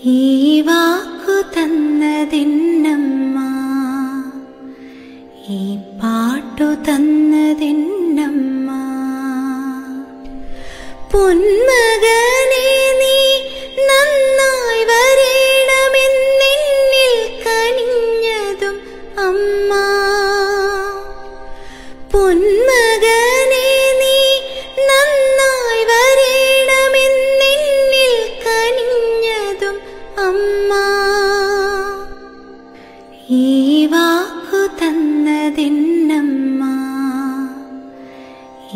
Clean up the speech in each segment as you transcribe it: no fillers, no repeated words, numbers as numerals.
ഈ വാക്കു തന്നതിന്നമ്മ, ഈ പാട്ടു തന്നതിന്നമ്മ. പൊന്മകനെ നീ നന്നായി വരേണമെന്നെന്നിൽ കനിഞ്ഞതും അമ്മ. പൊന്മകനെ നീ നന്നായി വരേണമെന്നെന്നിൽ കനിഞ്ഞതും അമ്മ. ഈ വാക്കു തന്നതിന്നമ്മ,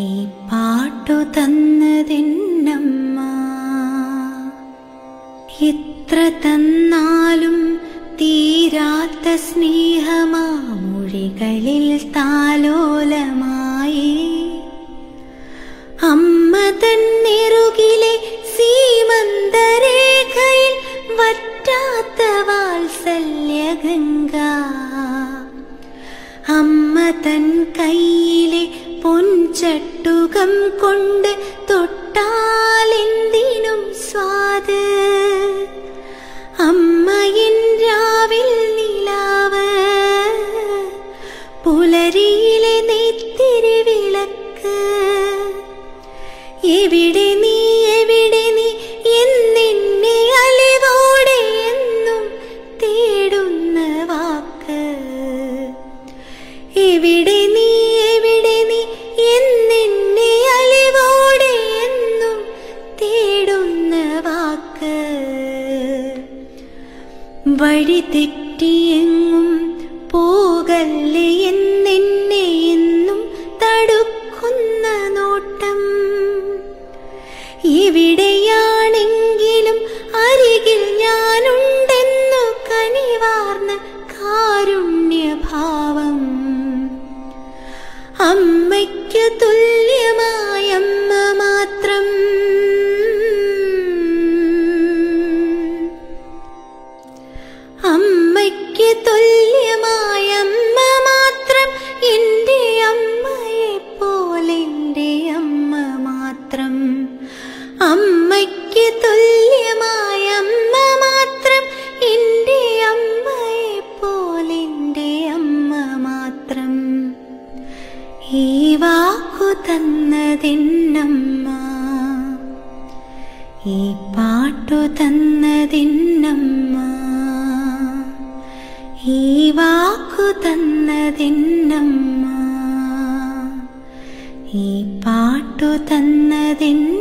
ഈ പാട്ടു തന്നതിന്നമ്മ. ഇത്ര തന്നാലും തീരാത്ത സ്നേഹമാമൊഴികളിൽ താലോലമായി അമ്മ തൻ നെറുകിലെ സീമന്തരേഖയിൽ വറ്റാത്ത വാത്സല്യഗംഗ. അമ്മ തൻ കയ്യിലെ പൊൻചട്ടുകം കൊണ്ട് തൊട്ടാലെന്തിനും സ്വാദ്. അമ്മയിൻ രാവിൽ നിലാവ്, പുലരിയിലെ നെയ്ത്തിരി വിളക്ക്. എവിടെ നീ എവിടെ നീ എന്നെന്നെ അലിവോടെ എന്നും തേടുന്ന വാക്ക്. എവിടെ നീ എവിടെ നീ എന്നെന്നെ അലിവോടെ എന്നും തേടുന്ന വാക്ക്. വഴി തെറ്റിയെങ്ങും പോകല്ലേ എന്നെന്നെ എന്നും തടുക്കുന്ന നോട്ടം. എവിടെയാണെങ്കിലും അരികിൽ ഞാനുണ്ടെന്നു കനിവാർന്ന കാരുണ്യഭാവം. അമ്മയ്ക്കു തുല്യമായ അമ്മ മാത്രം, അമ്മയ്ക്ക് തുല്യമായ അമ്മ മാത്രം. എൻ്റെ അമ്മയെ പോലെ എൻ്റെ അമ്മ മാത്രം. അമ്മയ്ക്ക് തുല്യമായ അമ്മ മാത്രം, എൻ്റെ അമ്മയെ പോലെ എൻ്റെ അമ്മ മാത്രം. ഈ വാക്കു തന്നതിന്നമ്മ, ഈ പാട്ടു തന്നതിന്നമ്മ. ഈ വാക്കു തന്നതിന്നമ്മ, ഈ പാട്ടു തന്നതിന്നമ്മ.